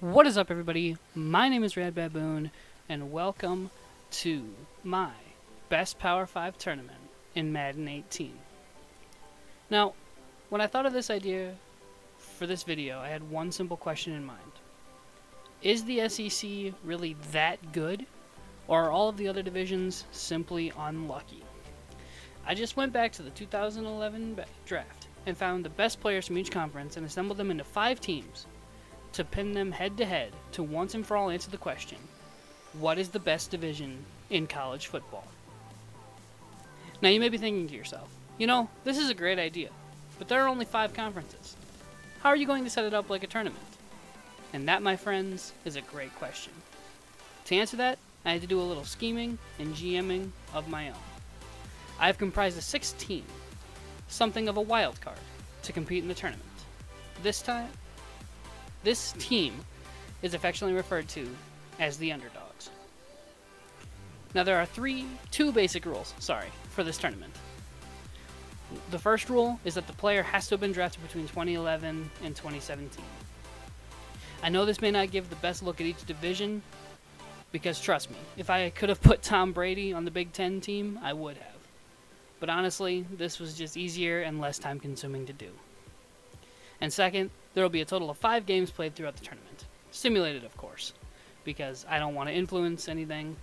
What is up, everybody? My name is RadBaboon, and welcome to my best Power 5 tournament in Madden 18. Now, when I thought of this idea for this video, I had one simple question in mind. Is the SEC really that good, or are all of the other divisions simply unlucky? I just went back to the 2011 draft and found the best players from each conference and assembled them into 5 teams to pin them head-to-head to once and for all answer the question, what is the best division in college football? Now you may be thinking to yourself, this is a great idea, but there are only 5 conferences. How are you going to set it up like a tournament? And that, my friends, is a great question. To answer that, I had to do a little scheming and GMing of my own. I have comprised a 6th team, something of a wild card, to compete in the tournament. This team is affectionately referred to as the underdogs. Now there are two basic rules, for this tournament. The first rule is that the player has to have been drafted between 2011 and 2017. I know this may not give the best look at each division, because trust me, if I could have put Tom Brady on the Big Ten team, I would have. But honestly, this was just easier and less time consuming to do. And second, there will be a total of 5 games played throughout the tournament. Simulated, of course, because I don't want to influence anything.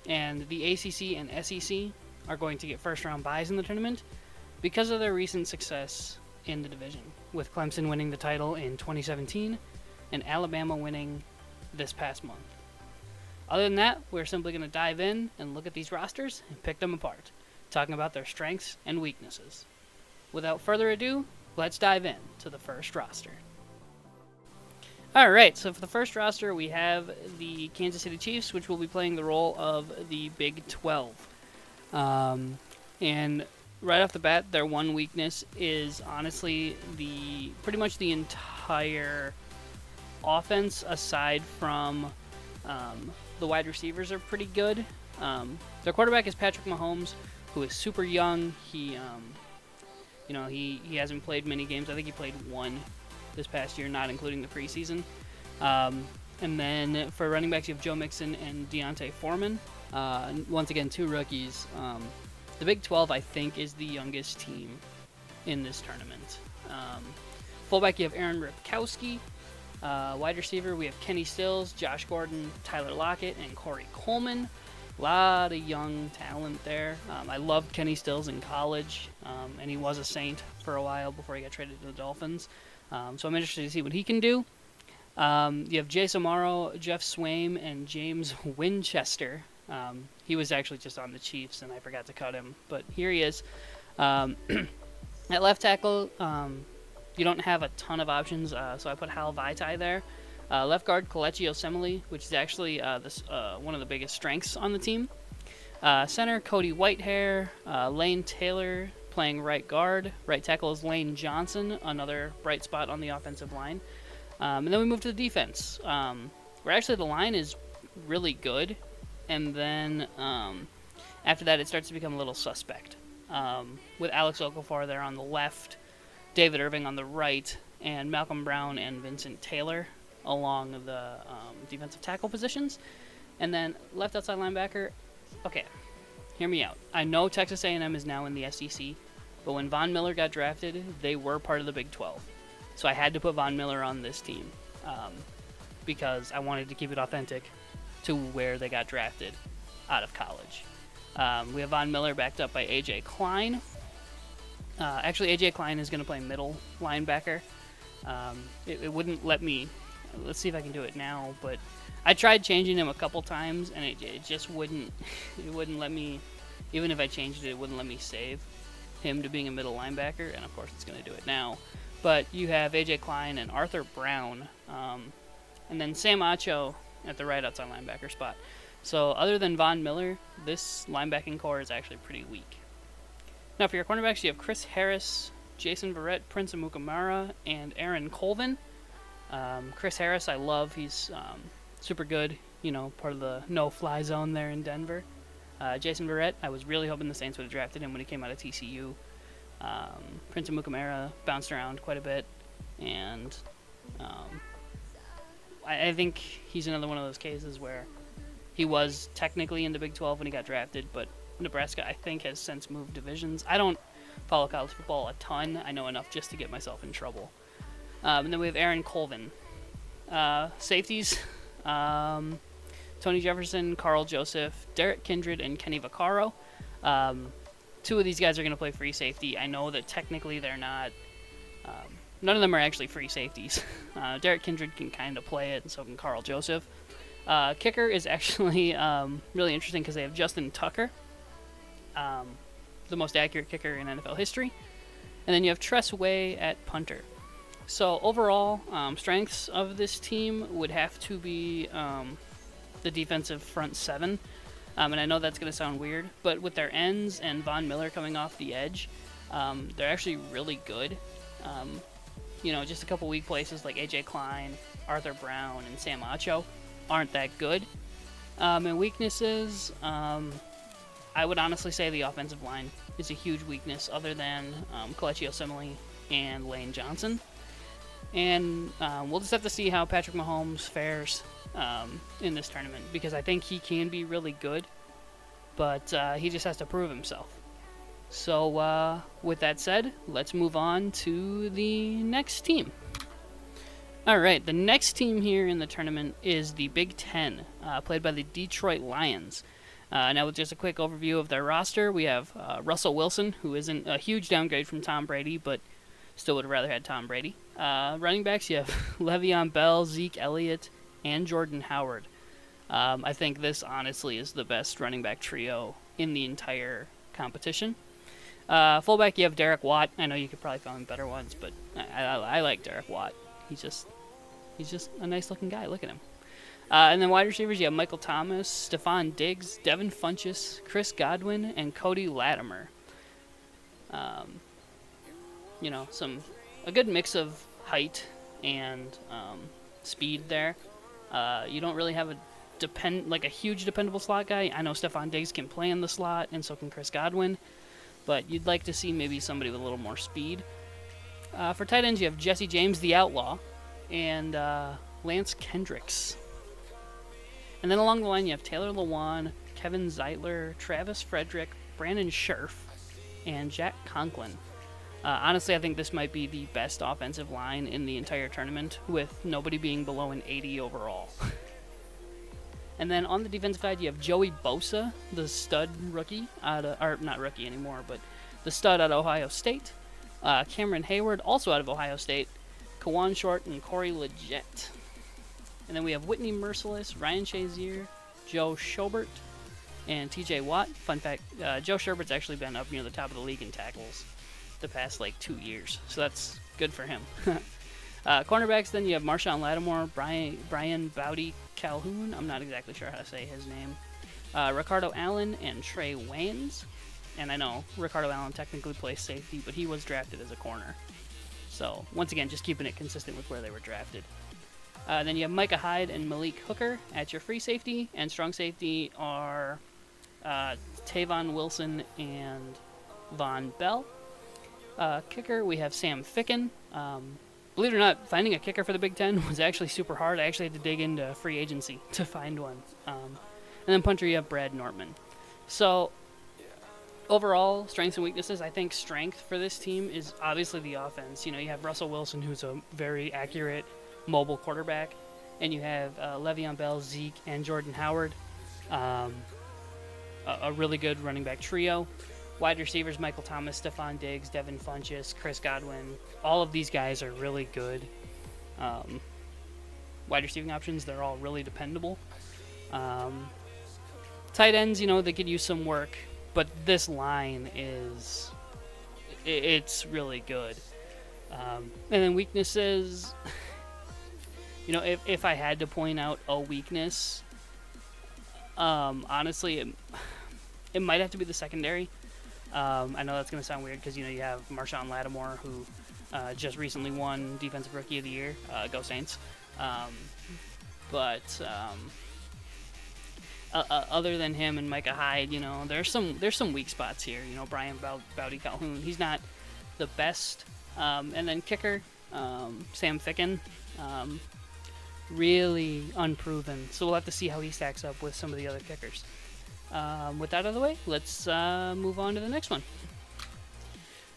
And the ACC and SEC are going to get first-round byes in the tournament because of their recent success in the division, with Clemson winning the title in 2017 and Alabama winning this past month. Other than that, we're simply going to dive in and look at these rosters and pick them apart, talking about their strengths and weaknesses. Without further ado, let's dive in to the first roster. Alright, so for the first roster, we have the Kansas City Chiefs, which will be playing the role of the Big 12. And right off the bat, their one weakness is honestly pretty much the entire offense, aside from the wide receivers are pretty good. Their quarterback is Patrick Mahomes, who is super young. He hasn't played many games. I think he played 1 this past year, not including the preseason. And then for running backs, you have Joe Mixon and Deontay Foreman. Once again, 2 rookies. The Big 12, I think, is the youngest team in this tournament. Fullback, you have Aaron Ripkowski. Wide receiver, we have Kenny Stills, Josh Gordon, Tyler Lockett, and Corey Coleman. A lot of young talent there. I loved Kenny Stills in college, and he was a Saint for a while before he got traded to the Dolphins. So I'm interested to see what he can do. You have Jay Samaro, Jeff Swaim, and James Winchester. He was actually just on the Chiefs, and I forgot to cut him, but here he is. At left tackle, you don't have a ton of options, so I put Hal Vaitai there. Left guard, Kelechi Osemele, which is actually one of the biggest strengths on the team. Center, Cody Whitehair. Lane Taylor playing right guard. Right tackle is Lane Johnson, another bright spot on the offensive line. And then we move to the defense, where actually the line is really good. And then after that, it starts to become a little suspect. With Alex Okafor there on the left, David Irving on the right, and Malcolm Brown and Vincent Taylor along the defensive tackle positions. And then left outside linebacker, okay, hear me out. I know Texas A&M is now in the SEC, but when Von Miller got drafted, they were part of the Big 12. So I had to put Von Miller on this team because I wanted to keep it authentic to where they got drafted out of college. We have Von Miller backed up by A.J. Klein. Actually, A.J. Klein is going to play middle linebacker. It wouldn't let me. Let's see if I can do it now. But I tried changing him a couple times, and it just wouldn't. It wouldn't let me. Even if I changed it, it wouldn't let me save him to being a middle linebacker. And of course, it's going to do it now. But you have A.J. Klein and Arthur Brown, and then Sam Acho at the right outside linebacker spot. So other than Von Miller, this linebacking core is actually pretty weak. Now for your cornerbacks, you have Chris Harris, Jason Verrett, Prince Amukamara, and Aaron Colvin. Chris Harris, I love. He's super good, part of the no-fly zone there in Denver. Jason Verrett, I was really hoping the Saints would have drafted him when he came out of TCU. Prince Amukamara bounced around quite a bit. And I think he's another one of those cases where he was technically in the Big 12 when he got drafted, but Nebraska, I think, has since moved divisions. I don't follow college football a ton. I know enough just to get myself in trouble. And then we have Aaron Colvin. Safeties, Tony Jefferson, Carl Joseph, Derek Kindred, and Kenny Vaccaro. Two of these guys are going to play free safety. I know that technically they're not. None of them are actually free safeties. Derek Kindred can kind of play it, and so can Carl Joseph. Kicker is actually really interesting because they have Justin Tucker, the most accurate kicker in NFL history. And then you have Tress Way at punter. So overall, strengths of this team would have to be the defensive front seven. And I know that's going to sound weird, but with their ends and Von Miller coming off the edge, they're actually really good. Just a couple weak places like A.J. Klein, Arthur Brown, and Sam Acho aren't that good. And weaknesses, I would honestly say the offensive line is a huge weakness other than Kelechi Osemele and Lane Johnson. And we'll just have to see how Patrick Mahomes fares in this tournament, because I think he can be really good, but he just has to prove himself. So with that said, let's move on to the next team. All right, the next team here in the tournament is the Big Ten, played by the Detroit Lions. Now, with just a quick overview of their roster, we have Russell Wilson, who isn't a huge downgrade from Tom Brady, but still would have rather had Tom Brady. Running backs, you have Le'Veon Bell, Zeke Elliott, and Jordan Howard. I think this, honestly, is the best running back trio in the entire competition. Fullback, you have Derek Watt. I know you could probably find better ones, but I like Derek Watt. He's just a nice-looking guy. Look at him. And then wide receivers, you have Michael Thomas, Stephon Diggs, Devin Funchess, Chris Godwin, and Cody Latimer. A good mix of height and speed there. You don't really have a huge dependable slot guy. I know Stephon Diggs can play in the slot, and so can Chris Godwin, but you'd like to see maybe somebody with a little more speed. For tight ends, you have Jesse James, the Outlaw, and Lance Kendricks. And then along the line, you have Taylor Lewan, Kevin Zeitler, Travis Frederick, Brandon Scherf, and Jack Conklin. Honestly, I think this might be the best offensive line in the entire tournament, with nobody being below an 80 overall. And then on the defensive side, you have Joey Bosa, the stud rookie, not rookie anymore, but the stud out of Ohio State. Cameron Hayward, also out of Ohio State. Kawan Short, and Corey Leggett. And then we have Whitney Merciless, Ryan Shazier, Joe Schobert, and TJ Watt. Fun fact, Joe Sherbert's actually been up near the top of the league in tackles the past 2 years, so that's good for him. Cornerbacks, then you have Marshawn Lattimore, Brian Bowdy Calhoun, I'm not exactly sure how to say his name, Ricardo Allen, and Trey Waynes. And I know Ricardo Allen technically plays safety, but he was drafted as a corner. So once again, just keeping it consistent with where they were drafted. Then you have Micah Hyde and Malik Hooker at your free safety, and strong safety are Tavon Wilson and Von Bell. Kicker, we have Sam Ficken. Believe it or not, finding a kicker for the Big Ten was actually super hard. I actually had to dig into free agency to find one. And then punter, you have Brad Nortman. So overall, strengths and weaknesses, I think strength for this team is obviously the offense. You have Russell Wilson, who's a very accurate, mobile quarterback, and you have Le'Veon Bell, Zeke, and Jordan Howard, a really good running back trio. Wide receivers, Michael Thomas, Stephon Diggs, Devin Funchess, Chris Godwin. All of these guys are really good. Wide receiving options, they're all really dependable. Tight ends, they could use some work, but this line it's really good. And then weaknesses, if I had to point out a weakness, honestly, it might have to be the secondary. I know that's going to sound weird because, you have Marshawn Lattimore, who just recently won Defensive Rookie of the Year. Go Saints. But other than him and Micah Hyde, there's some weak spots here. Brian Bowdy Calhoun, he's not the best. And then kicker, Sam Ficken. Really unproven. So we'll have to see how he stacks up with some of the other kickers. With that out of the way, let's move on to the next one.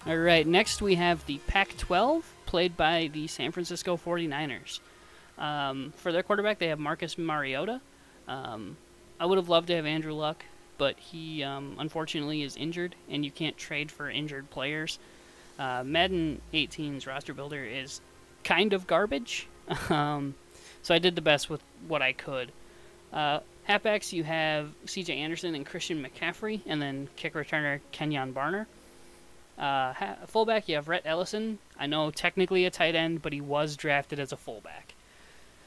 All right, next we have the Pac-12, played by the San Francisco 49ers. For their quarterback, they have Marcus Mariota. I would have loved to have Andrew Luck, but he unfortunately is injured, and you can't trade for injured players. Madden 18's roster builder is kind of garbage, so I did the best with what I could. Halfbacks, you have C.J. Anderson and Christian McCaffrey, and then kick returner Kenyon Barner. Fullback, you have Rhett Ellison. I know technically a tight end, but he was drafted as a fullback.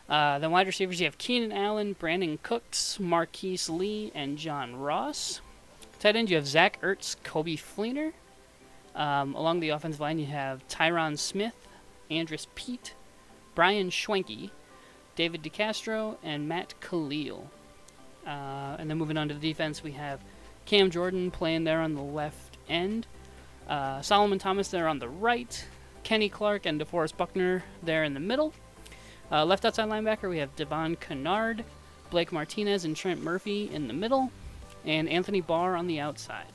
Then wide receivers, you have Keenan Allen, Brandon Cooks, Marquise Lee, and John Ross. Tight end, you have Zach Ertz, Kobe Fleener. Along the offensive line, you have Tyron Smith, Andrus Peat, Brian Schwenke, David DeCastro, and Matt Khalil. And then moving on to the defense, we have Cam Jordan playing there on the left end, Solomon Thomas there on the right, Kenny Clark and DeForest Buckner there in the middle. Left outside linebacker, we have Devon Kennard, Blake Martinez, and Trent Murphy in the middle, and Anthony Barr on the outside.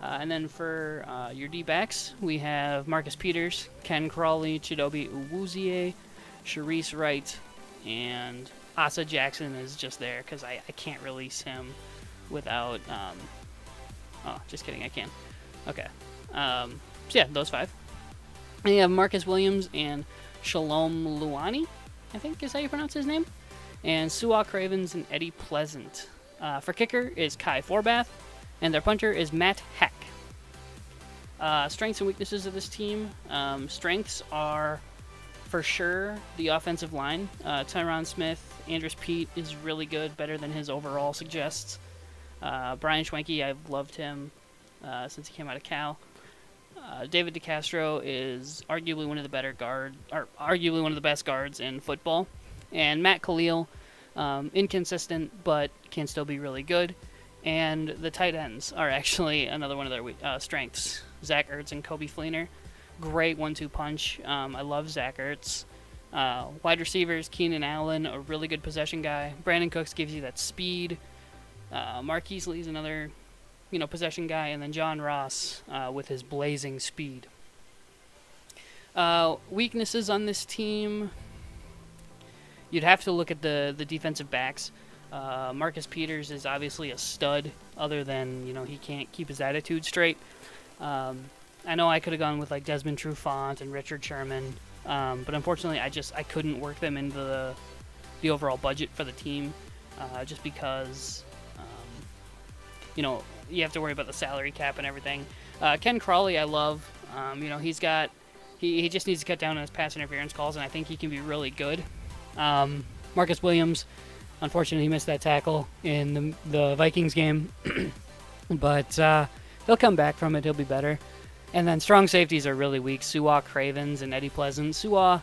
And then for your D-backs, we have Marcus Peters, Ken Crawley, Chidobe Uwuzie, Sharice Wright, and Asa Jackson is just there because I can't release him without... oh, just kidding, I can. Okay. So yeah, those five. And you have Marcus Williams and Shalom Luani, I think is how you pronounce his name. And Su'a Cravens and Eddie Pleasant. For kicker is Kai Forbath, and their punter is Matt Hack. Strengths and weaknesses of this team. Strengths are, for sure, the offensive line. Tyron Smith, Andrus Peat is really good, better than his overall suggests. Brian Schwenke, I've loved him since he came out of Cal. David DeCastro is arguably one of the better guard, or arguably one of the best guards in football. And Matt Khalil, inconsistent, but can still be really good. And the tight ends are actually another one of their strengths. Zach Ertz and Kobe Fleener. Great 1-2 punch. I love Zach Ertz. Wide receivers, Keenan Allen, a really good possession guy. Brandon Cooks gives you that speed. Marquise Lee's another, possession guy. And then John Ross with his blazing speed. Weaknesses on this team. You'd have to look at the defensive backs. Marcus Peters is obviously a stud, other than, he can't keep his attitude straight. I know I could have gone with like Desmond Trufant and Richard Sherman, but unfortunately I couldn't work them into the overall budget for the team, just because, you have to worry about the salary cap and everything. Ken Crawley I love. He just needs to cut down on his pass interference calls, and I think he can be really good. Marcus Williams, unfortunately, he missed that tackle in the Vikings game, but he'll come back from it. He'll be better. And then strong safeties are really weak. Su'a Cravens and Eddie Pleasant. Su'a,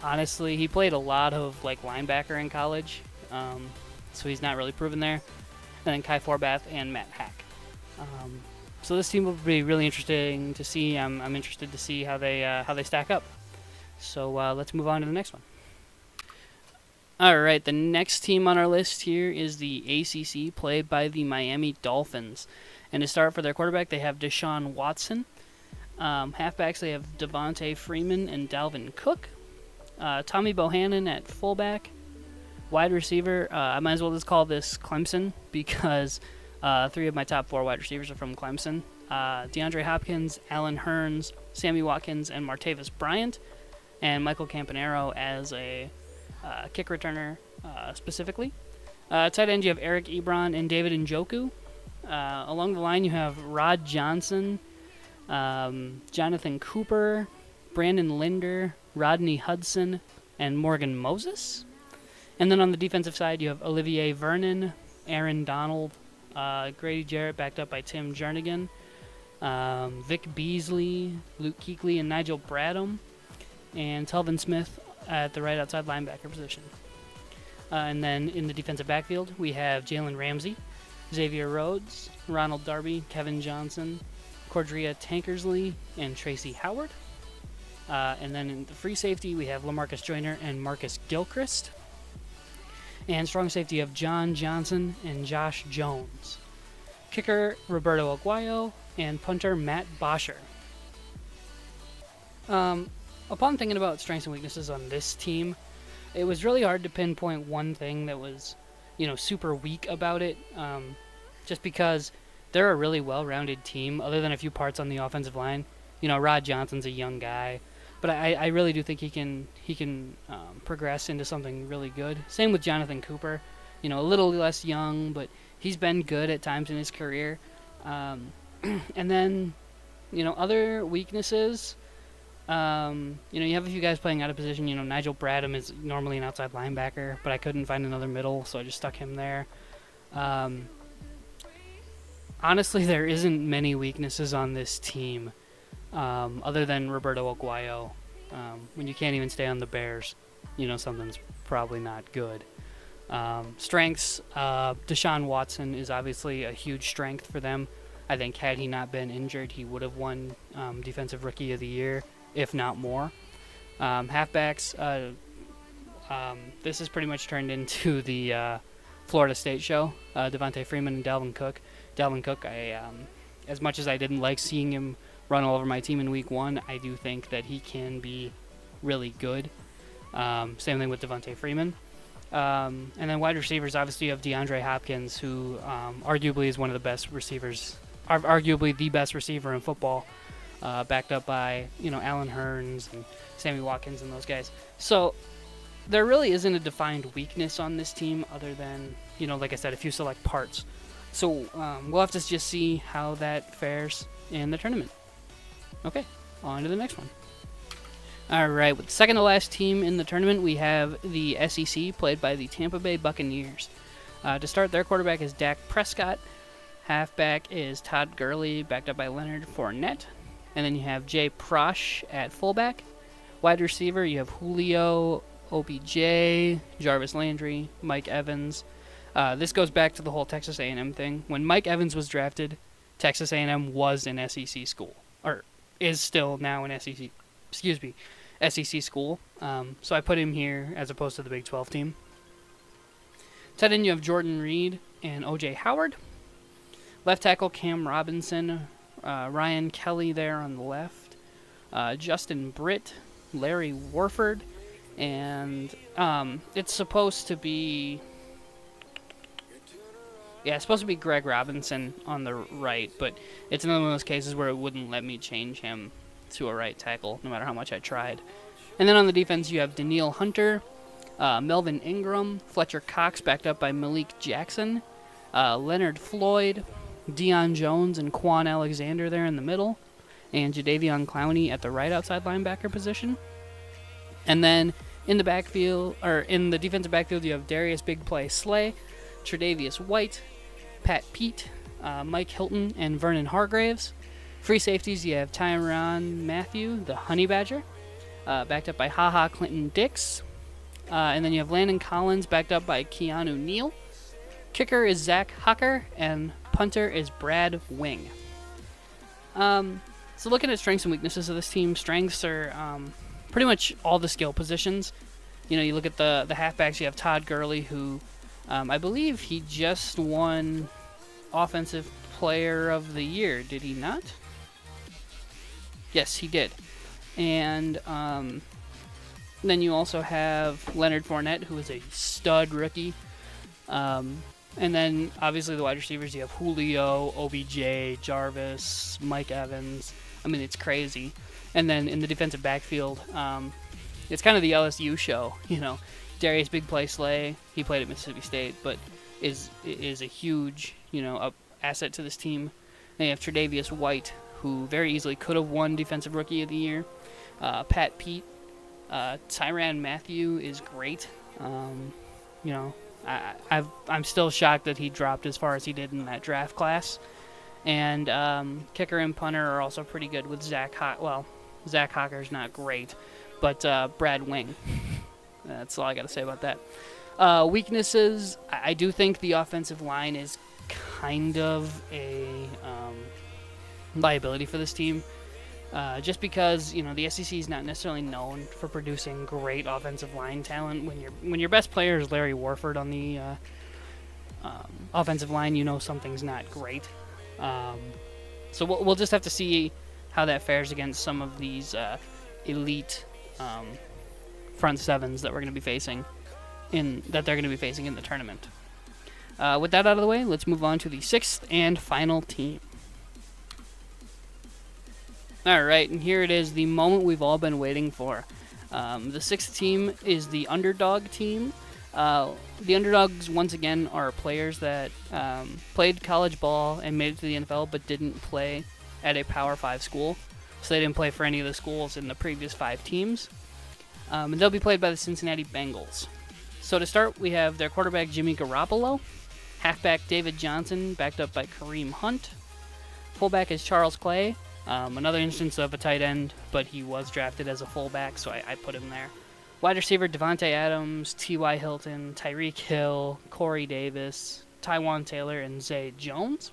honestly, he played a lot of linebacker in college, so he's not really proven there. And then Kai Forbath and Matt Hack. So this team will be really interesting to see. I'm interested to see how they stack up. So let's move on to the next one. All right, the next team on our list here is the ACC, played by the Miami Dolphins. And to start for their quarterback, they have Deshaun Watson. Halfbacks, they have Devontae Freeman and Dalvin Cook. Tommy Bohannon at fullback. Wide receiver, I might as well just call this Clemson, because 3 of my top 4 wide receivers are from Clemson. DeAndre Hopkins, Allen Hurns, Sammy Watkins, and Martavis Bryant. And Michael Campanaro as a kick returner specifically. Tight end, you have Eric Ebron and David Njoku. Along the line, you have Rod Johnson, Jonathan Cooper, Brandon Linder, Rodney Hudson, and Morgan Moses. And then on the defensive side, you have Olivier Vernon, Aaron Donald, Grady Jarrett backed up by Tim Jernigan, Vic Beasley, Luke Kuechly, and Nigel Bradham, and Telvin Smith at the right outside linebacker position. And then in the defensive backfield, we have Jalen Ramsey, Xavier Rhodes, Ronald Darby, Kevin Johnson, Cordrea Tankersley, and Tracy Howard. And then in the free safety, we have LaMarcus Joyner and Marcus Gilchrist. And strong safety of John Johnson and Josh Jones. Kicker, Roberto Aguayo, and punter, Matt Bosher. Upon thinking about strengths and weaknesses on this team, it was really hard to pinpoint one thing that was, super weak about it, just because they're a really well-rounded team, other than a few parts on the offensive line. Rod Johnson's a young guy, but I really do think he can progress into something really good. Same with Jonathan Cooper, a little less young, but he's been good at times in his career. And then, other weaknesses. You have a few guys playing out of position. Nigel Bradham is normally an outside linebacker, but I couldn't find another middle, so I just stuck him there. Honestly, there isn't many weaknesses on this team, other than Roberto Aguayo. When you can't even stay on the Bears, something's probably not good. Strengths, Deshaun Watson is obviously a huge strength for them. I think had he not been injured, he would have won Defensive Rookie of the Year, if not more. Halfbacks, this has pretty much turned into the Florida State show. Devontae Freeman and Dalvin Cook. Dalvin Cook, as much as I didn't like seeing him run all over my team in week 1, I do think that he can be really good. Same thing with Devontae Freeman. And then wide receivers, obviously you have DeAndre Hopkins, who arguably is one of the best receivers, arguably the best receiver in football, backed up by, Allen Hurns and Sammy Watkins and those guys. So there really isn't a defined weakness on this team other than, like I said, a few select parts. So we'll have to just see how that fares in the tournament. Okay, on to the next one. All right, with the second to last team in the tournament, we have the SEC, played by the Tampa Bay Buccaneers. To start, their quarterback is Dak Prescott. Halfback is Todd Gurley, backed up by Leonard Fournette. And then you have Jay Prosh at fullback. Wide receiver, you have Julio, OBJ, Jarvis Landry, Mike Evans. This goes back to the whole Texas A&M thing. When Mike Evans was drafted, Texas A&M was an SEC school, or is still now an SEC school. So I put him here as opposed to the Big 12 team. Tight end, you have Jordan Reed and O.J. Howard. Left tackle, Cam Robinson. Ryan Kelly there on the left. Justin Britt, Larry Warford. And it's supposed to be... Yeah, it's supposed to be Greg Robinson on the right, but it's another one of those cases where it wouldn't let me change him to a right tackle, no matter how much I tried. And then on the defense, you have Daniil Hunter, Melvin Ingram, Fletcher Cox, backed up by Malik Jackson, Leonard Floyd, Deion Jones, and Quan Alexander there in the middle, and Jadeveon Clowney at the right outside linebacker position. And then in the backfield, or in the defensive backfield, you have Darius Big Play Slay, Tre'Davious White, Pat Pete, Mike Hilton, and Vernon Hargraves. Free safeties, you have Tyrann Mathieu, the Honey Badger, backed up by HaHa Clinton Dix. And then you have Landon Collins, backed up by Keanu Neal. Kicker is Zach Hucker, and punter is Brad Wing. So looking at strengths and weaknesses of this team, strengths are pretty much all the skill positions. You look at the halfbacks, you have Todd Gurley, who I believe he just won Offensive Player of the Year, did he not? Yes, he did. And then you also have Leonard Fournette, who is a stud rookie. And then, obviously, the wide receivers, you have Julio, OBJ, Jarvis, Mike Evans. I mean, it's crazy. And then in the defensive backfield, it's kind of the LSU show, Darius Big Play Slay, he played at Mississippi State, but is a huge, asset to this team. Then you have Tre'Davious White, who very easily could have won Defensive Rookie of the Year. Pat Pete, Tyrann Mathieu is great. I'm still shocked that he dropped as far as he did in that draft class. And kicker and punter are also pretty good with Zach Hocker's not great, but Brad Wing. That's all I got to say about that. Weaknesses, I do think the offensive line is kind of a liability for this team. Just because the SEC is not necessarily known for producing great offensive line talent. When your best player is Larry Warford on the offensive line, something's not great. So we'll just have to see how that fares against some of these elite front sevens that we're going to be facing they're going to be facing in the tournament. With that out of the way, let's move on to the sixth and final team. All right, and here it is, the moment we've all been waiting for. The sixth team is the underdog team. The underdogs, once again, are players that played college ball and made it to the NFL but didn't play at a Power 5 school. So they didn't play for any of the schools in the previous 5 teams. And they'll be played by the Cincinnati Bengals. So to start, we have their quarterback, Jimmy Garoppolo. Halfback, David Johnson, backed up by Kareem Hunt. Fullback is Charles Clay. Another instance of a tight end, but he was drafted as a fullback, so I put him there. Wide receiver, Devontae Adams, T.Y. Hilton, Tyreek Hill, Corey Davis, Tywan Taylor, and Zay Jones.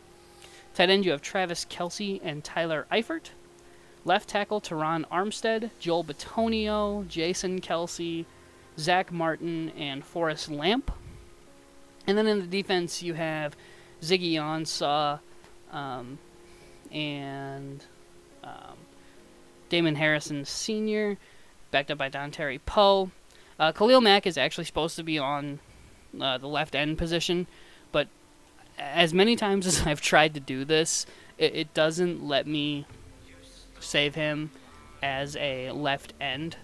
Tight end, you have Travis Kelce and Tyler Eifert. Left tackle, Teron Armstead, Joel Bitonio, Jason Kelce, Zach Martin, and Forrest Lamp. And then in the defense, you have Ziggy Ansah and Damon Harrison Sr., backed up by Dontari Poe. Khalil Mack is actually supposed to be on the left end position, but as many times as I've tried to do this, it doesn't let me save him as a left end.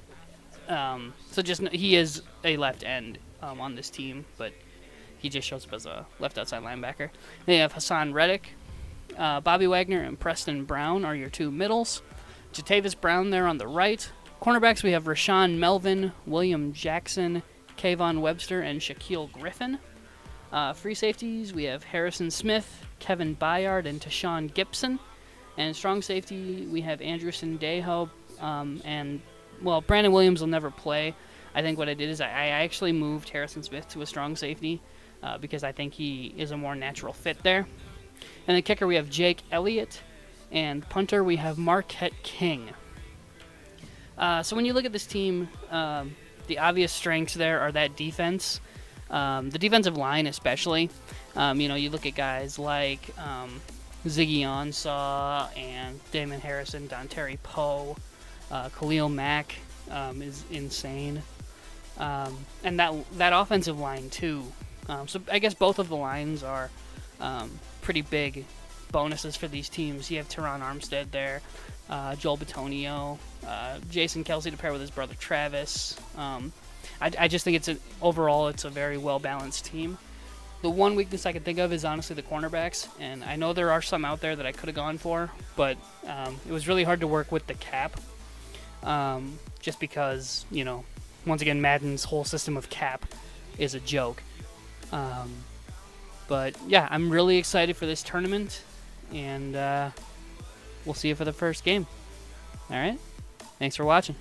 So he is a left end on this team, but he just shows up as a left outside linebacker. Then you have Hassan Reddick, Bobby Wagner, and Preston Brown are your 2 middles. Jatavis Brown there on the right. Cornerbacks, we have Rashawn Melvin, William Jackson, Kayvon Webster, and Shaquille Griffin. Free safeties, we have Harrison Smith, Kevin Byard, and Tashawn Gibson. And strong safety, we have Andrew Sendejo, and Brandon Williams will never play. I think what I did is I actually moved Harrison Smith to a strong safety because I think he is a more natural fit there. And the kicker, we have Jake Elliott, and punter, we have Marquette King. So when you look at this team, the obvious strengths there are that defense, the defensive line especially. You look at guys like Ziggy Ansah and Damon Harrison, Dontari Poe, Khalil Mack is insane. And that offensive line too. So I guess both of the lines are pretty big bonuses for these teams. You have Teron Armstead there, Joel Bitonio, Jason Kelce to pair with his brother Travis. I just think overall it's a very well-balanced team. The one weakness I can think of is honestly the cornerbacks, and I know there are some out there that I could have gone for, but it was really hard to work with the cap, just because, once again, Madden's whole system of cap is a joke. But yeah, I'm really excited for this tournament, and we'll see you for the first game. All right? Thanks for watching.